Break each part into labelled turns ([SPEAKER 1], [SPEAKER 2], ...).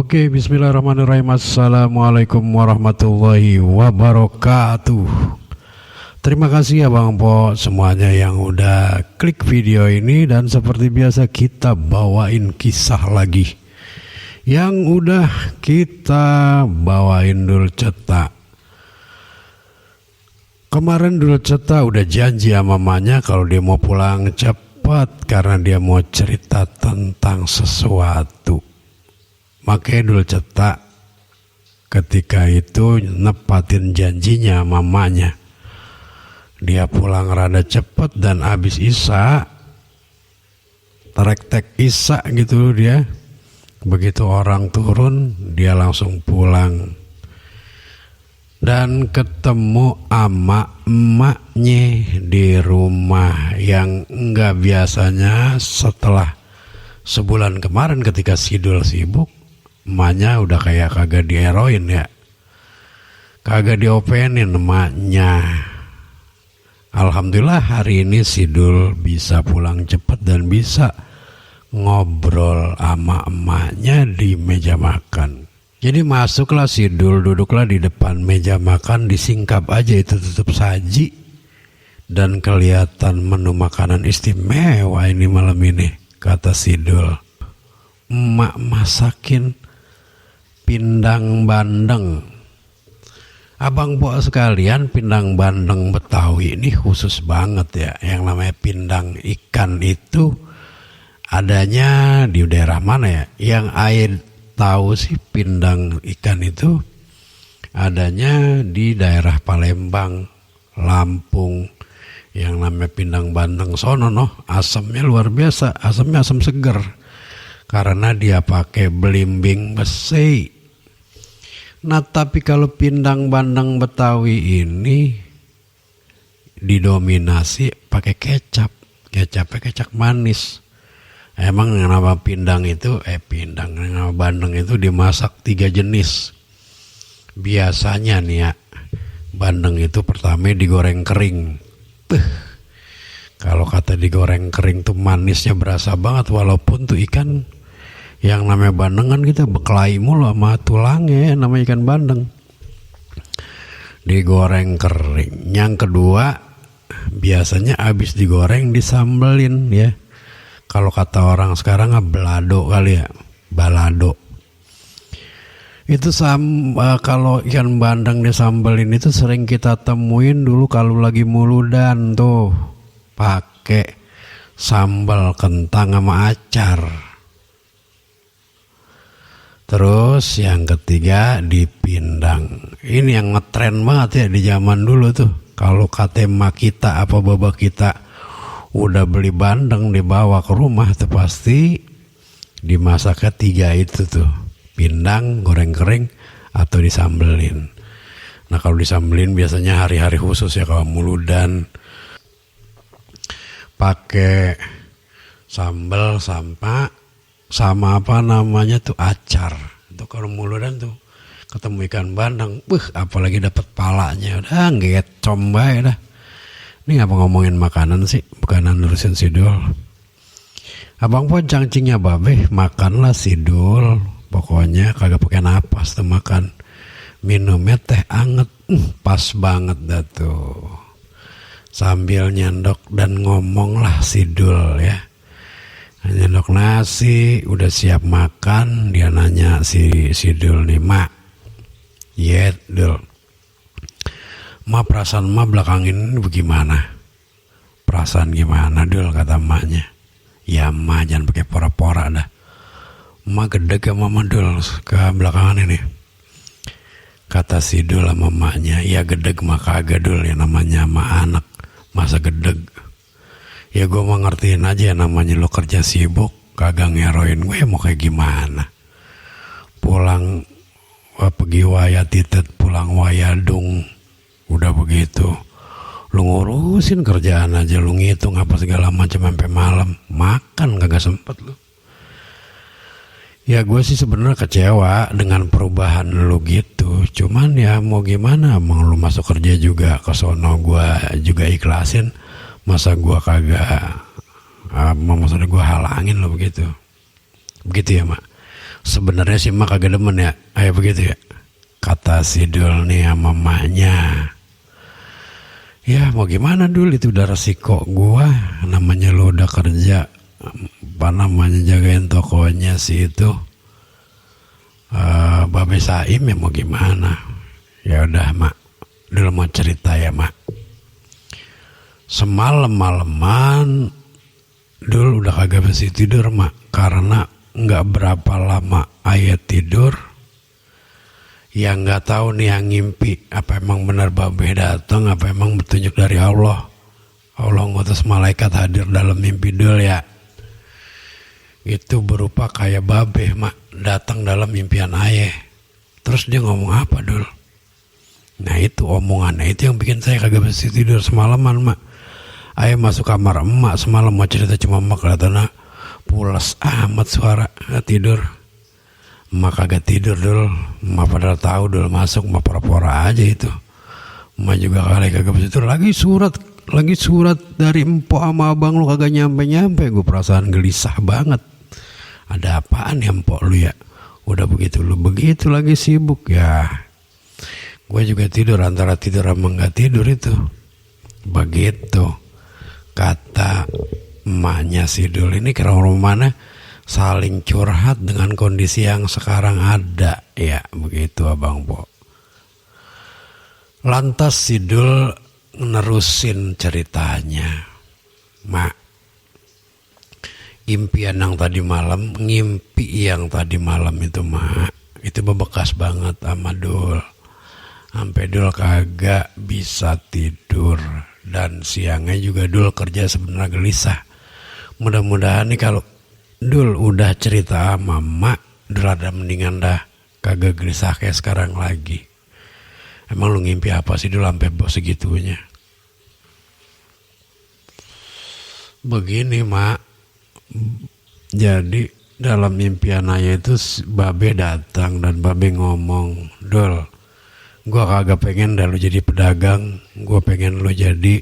[SPEAKER 1] Oke, bismillahirrahmanirrahim. Assalamualaikum warahmatullahi wabarakatuh. Terima kasih Abang Po semuanya yang udah klik video ini. Dan seperti biasa kita bawain kisah lagi. Yang udah kita bawain Dul Cetak. Kemarin Dul Cetak udah janji sama mamanya kalau dia mau pulang cepat karena dia mau cerita tentang sesuatu. Makanya Dul Cetak ketika itu nepatin janjinya mamanya. Dia pulang rada cepet dan abis Isya, tek Isya gitu dia. Begitu orang turun dia langsung pulang. Dan ketemu ama emaknya di rumah yang enggak biasanya setelah sebulan kemarin ketika Sidul sibuk. Emaknya udah kayak kagak dieroin ya, kagak diopenin emaknya. Alhamdulillah hari ini Sidul bisa pulang cepat dan bisa ngobrol sama emaknya di meja makan. Jadi masuklah Sidul, duduklah di depan meja makan, disingkap aja itu tutup saji. Dan kelihatan menu makanan istimewa ini malam ini, kata Sidul. Emak masakin pindang bandeng. Abang Po sekalian, pindang bandeng Betawi ini khusus banget ya. Yang namanya pindang ikan itu adanya di daerah mana ya? Yang Air tahu sih pindang ikan itu adanya di daerah Palembang, Lampung. Yang namanya pindang bandeng sono noh, asamnya luar biasa, asamnya asam seger. Karena dia pakai belimbing besi. Nah tapi kalau pindang bandeng Betawi ini didominasi pakai kecap. Kecapnya kecap manis. Emang nama pindang itu, nama bandeng itu dimasak 3 jenis. Biasanya nih ya, bandeng itu pertama digoreng kering. Kalau kata digoreng kering tuh manisnya berasa banget, walaupun tuh ikan yang namanya bandeng kan kita beklai mulu sama tulangnya, namanya ikan bandeng. Digoreng kering. Yang kedua, biasanya habis digoreng disambelin ya. Kalau kata orang sekarang belado kali ya, balado. Itu kalau ikan bandeng disambelin itu sering kita temuin dulu kalau lagi muludan tuh, pakai sambal kentang sama acar. Terus yang ketiga dipindang. Ini yang ngetren banget ya di zaman dulu tuh. Kalau kata emak kita apa baba kita udah beli bandeng dibawa ke rumah tuh pasti dimasaknya 3 itu tuh. Pindang, goreng kering, atau disambelin. Nah kalau disambelin biasanya hari-hari khusus ya, kalau muludan pakai sambal sama apa namanya tuh acar. Itu kalau muludan tuh ketemu ikan bandeng, apalagi dapat palanya, udah ngecom bae dah. Ini ngapa ngomongin makanan sih, bukanan nerusin Sidul. Abang Po cangcingnya babe, makanlah Sidul. Pokoknya kagak pakai napas tuh makan. Minumnya teh anget, pas banget dah tuh. Sambil nyendok dan ngomonglah Sidul ya. Nyendok nasi, udah siap makan. Dia nanya si Sidul nih, mak, Dul, mak perasaan mak belakang ini bagaimana? Perasaan gimana Dul, kata emaknya. Ya mak jangan pakai pora-pora dah. Mak gedeg sama mama Dul ke belakangan ini. Kata Sidul sama emaknya, ya gedeg mak kagak Dul, ya namanya sama anak masa gedeg. Ya gue mau ngertiin aja, namanya lo kerja sibuk kagak ngeroin gue, mau kayak gimana. Pulang pergi waya titet, pulang waya dung, udah begitu lu ngurusin kerjaan aja, lu ngitung apa segala macam sampai malam, makan kagak sempet lu. Ya gue sih sebenarnya kecewa dengan perubahan lu gitu. Cuman ya mau gimana, emang lu masuk kerja juga ke sono, gue juga ikhlasin. Masa gue kagak, maksudnya gue halangin lo begitu. Begitu ya mak. Sebenarnya si mak kagak demen ya, kayak begitu ya. Kata si Dul nih sama mamanya, ya mau gimana Dul, itu udah resiko gua. Namanya lo udah kerja, apa namanya, jagain tokonya si itu Babe Saim, ya mau gimana. Ya udah mak, Dul mau cerita ya mak. Semalam maleman Dul udah kagak bisa tidur mak, karena nggak berapa lama ayat tidur, yang nggak tahu nih yang ngimpi apa emang benar Babe datang, apa emang petunjuk dari Allah. Allah ngutus malaikat hadir dalam mimpi Dul ya. Itu berupa kayak Babe mak, datang dalam mimpian ayah. Terus dia ngomong apa Dul? Nah itu omongannya itu yang bikin saya kagak bisa tidur semalaman mak. Ayah masuk kamar emak semalam mau cerita, cuma emak kelihatannya pulas amat suara, gak tidur. Emak kagak tidur Dul. Emak padahal tahu Dul masuk, emak pura-pura aja itu. Emak juga kali kagak bisa tidur. Lagi surat dari empok sama abang lu kagak nyampe-nyampe. Gue perasaan gelisah banget. Ada apaan ya empok lu ya? Udah begitu lu begitu lagi sibuk ya. Gue juga tidur, antara tidur sama gak tidur itu. Begitu kata emaknya si Dul ini, kira mana saling curhat dengan kondisi yang sekarang ada ya, begitu abang Po. Lantas si Dul nerusin ceritanya, mak, ngimpi yang tadi malam itu mak, itu bebekas banget sama Dul, sampai Dul kagak bisa tidur. Dan siangnya juga Dul kerja sebenarnya gelisah. Mudah-mudahan nih kalau Dul udah cerita sama mak, Dul ada mendingan dah, kagak gelisah kayak sekarang lagi. Emang lu ngimpi apa sih Dul sampai bos segitunya? Begini mak, jadi dalam mimpian ayah itu Babe datang dan Babe ngomong, Dul, gua kagak pengen dah lu jadi pedagang, gua pengen lu jadi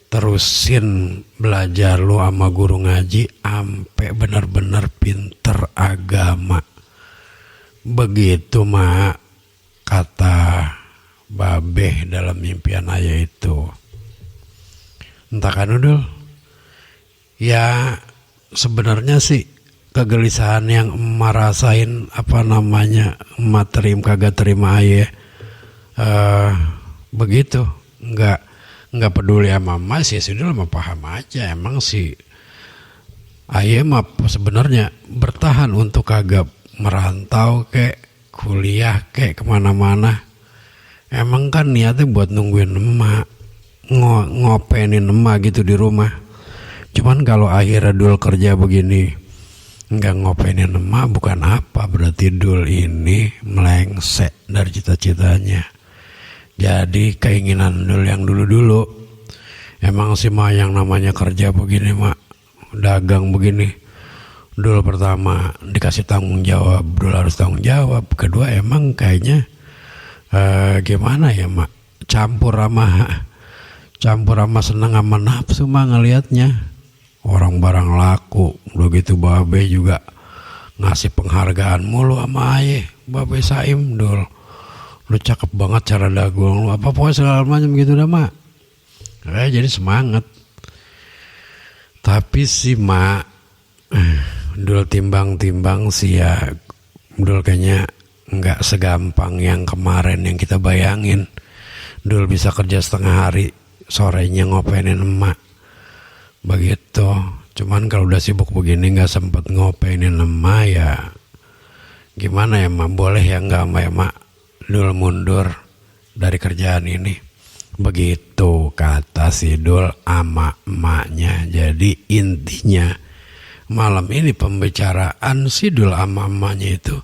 [SPEAKER 1] terusin belajar lu sama guru ngaji ampe benar-benar pinter agama. Begitu mak, kata Babe dalam mimpian ayah itu. Entah kan Dul, ya sebenarnya sih kegelisahan yang emak rasain, apa namanya, emak kagak terima ayah begitu, nggak peduli sama emak sih, sudah mah paham aja. Emang si ayah mah sebenarnya bertahan untuk kagak merantau kek kuliah kek kemana-mana. Emang kan niatnya buat nungguin emak, ngopenin emak gitu di rumah. Cuman kalau akhirnya Dul kerja begini nggak ngopenin emak, bukan apa berarti Dul ini melengsek dari cita-citanya. Jadi keinginan Dul yang dulu-dulu, emang sih mah yang namanya kerja begini mak, dagang begini, Dul pertama dikasih tanggung jawab, Dul harus tanggung jawab. Kedua emang kayaknya gimana ya mak, campur sama senang sama nafsu mah ngelihatnya. Orang barang laku, udah gitu Babe juga ngasih penghargaan mulu sama ayah. Babe Saim, Dul, lu cakep banget cara dagang lu, apa pokoknya segala macam gitu dah mak. Jadi semangat. Tapi si mak, Dul timbang-timbang sih ya, Dul kayaknya nggak segampang yang kemarin yang kita bayangin. Dul bisa kerja setengah hari, sorenya ngopenin emak. Begitu. Cuman kalau udah sibuk begini nggak sempet ngopenin emak ya gimana ya mak, boleh ya nggak ya mak, Dul mundur dari kerjaan ini. Begitu kata si Dul ama emaknya. Jadi intinya malam ini pembicaraan si Dul ama emaknya itu,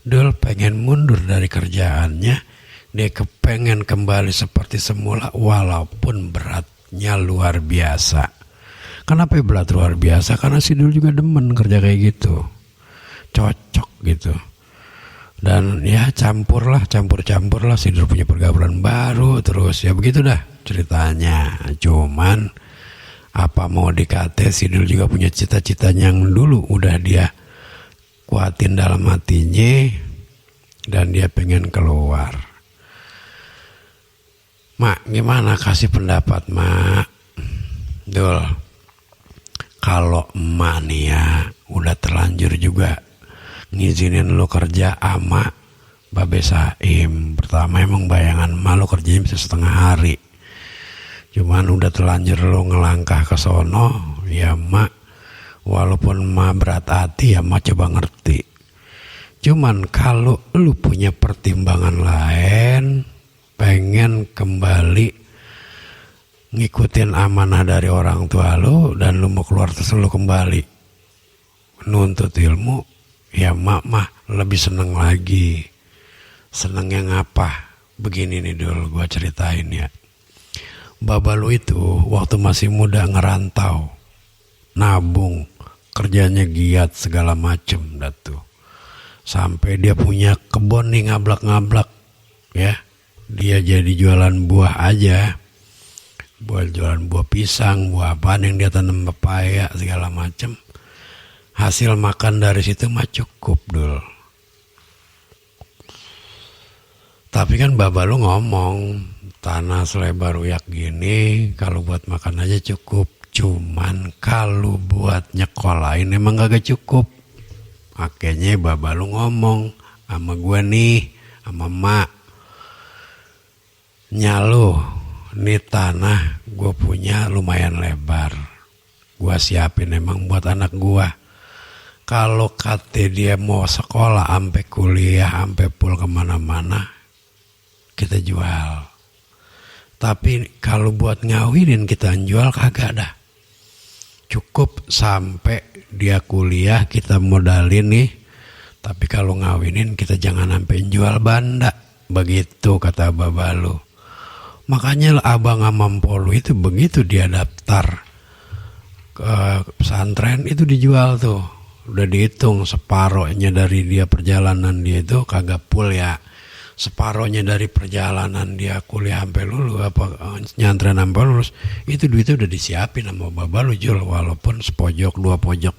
[SPEAKER 1] Dul pengen mundur dari kerjaannya. Dia kepengen kembali seperti semula walaupun beratnya luar biasa. Kenapa berat luar biasa? Karena si Dul juga demen kerja kayak gitu, cocok gitu. Dan ya campur lah si Dul punya pergaulan baru. Terus ya begitu dah ceritanya. Cuman apa mau dikata, si Dul juga punya cita-citanya yang dulu udah dia kuatin dalam hatinya dan dia pengen keluar. Mak, gimana kasih pendapat, Mak? Dul, kalau emak nih ya udah terlanjur juga ngizinin lu kerja ama Babe Saim. Pertama emang bayangan emak lu kerjanya bisa setengah hari, cuman udah terlanjur lu ngelangkah ke sono, ya emak walaupun emak berat hati ya emak coba ngerti. Cuman kalau lu punya pertimbangan lain, pengen kembali ngikutin amanah dari orang tua lu dan lu mau keluar terus lu kembali nuntut ilmu, ya emak mah lebih seneng lagi. Senengnya ngapa? Begini nih dulu gua ceritain ya. Baba lu itu waktu masih muda ngerantau, nabung, kerjanya giat segala macem dah tuh. Sampai dia punya kebun nih ngablak-ngablak ya. Dia jadi jualan buah aja. Buat jualan buah pisang, buah apaan yang dia tanam, pepaya segala macem. Hasil makan dari situ mah cukup dul. Tapi kan baba lu ngomong tanah selebar uyak gini kalau buat makan aja cukup. Cuman kalau buat nyekolahin emang kagak cukup. Makanya baba lu ngomong sama gua nih, sama mak, nyalu nih tanah gua punya lumayan lebar, gua siapin emang buat anak gua. Kalau kata dia mau sekolah sampai kuliah sampai pul kemana-mana, kita jual. Tapi kalau buat ngawinin kita jual kagak dah. Cukup sampai dia kuliah kita modalin nih. Tapi kalau ngawinin kita jangan sampai jual banda. Begitu kata baba lu. Makanya abang sama empolu itu begitu dia daftar ke pesantren itu dijual tuh. Udah dihitung separohnya dari dia perjalanan dia itu kagak full ya. Separohnya dari perjalanan dia kuliah sampai lulus apa nyantren sampai lulus itu duitnya udah disiapin sama baba lu Jul, walaupun sepojok, 2 pojok,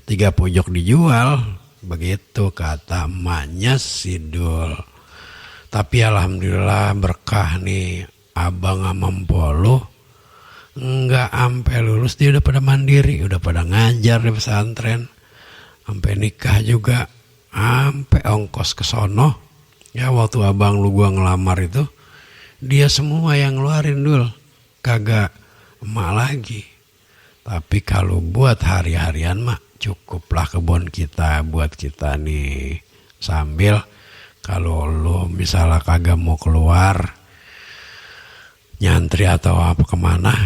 [SPEAKER 1] 3 pojok dijual. Begitu kata emaknya si Dul. Tapi alhamdulillah berkah nih abang sama empolu enggak sampai lulus dia udah pada mandiri, udah pada ngajar di pesantren, sampai nikah juga, sampai ongkos ke sono. Ya waktu abang lu gua ngelamar itu dia semua yang ngeluarin dul, kagak emak lagi. Tapi kalau buat hari-harian mak cukuplah kebun kita buat kita nih. Sambil kalau lu misalnya kagak mau keluar nyantri atau apa kemana,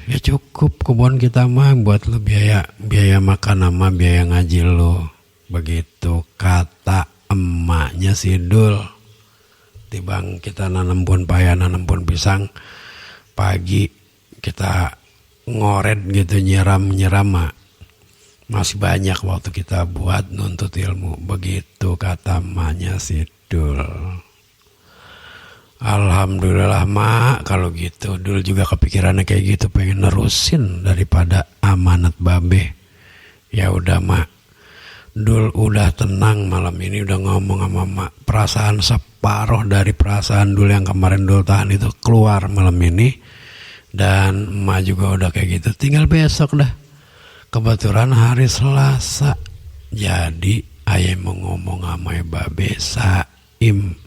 [SPEAKER 1] ya cukup kebun kita mah buat lu biaya makan sama biaya ngaji lu. Begitu kata emaknya si Dul. Tibang kita nanam pohon paya, nanam pohon pisang, pagi kita ngoret gitu nyiram mak. Masih banyak waktu kita buat nuntut ilmu. Begitu kata emaknya si Dul. Alhamdulillah mak kalau gitu. Dul juga kepikirannya kayak gitu, pengen nerusin daripada amanat babe. Ya udah mak, Dul udah tenang malam ini, udah ngomong sama mak. Perasaan separuh dari perasaan Dul yang kemarin Dul tahan itu keluar malam ini. Dan emak juga udah kayak gitu. Tinggal besok dah. Kebetulan hari Selasa. Jadi ayah mau ngomong sama Babe Saim.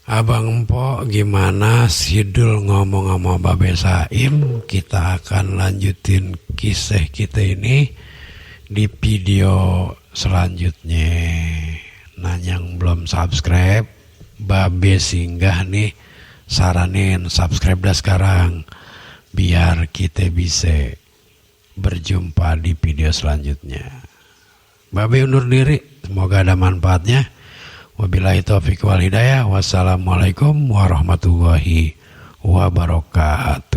[SPEAKER 1] Abang Empok gimana si Dul ngomong sama Babe Saim? Kita akan lanjutin kisah kita ini di video selanjutnya. Nah yang belum subscribe, Babe singgah nih saranin subscribe dah sekarang biar kita bisa berjumpa di video selanjutnya. Babe undur diri, semoga ada manfaatnya. Wabillahi taufiq wal hidayah. Wassalamualaikum warahmatullahi wabarakatuh.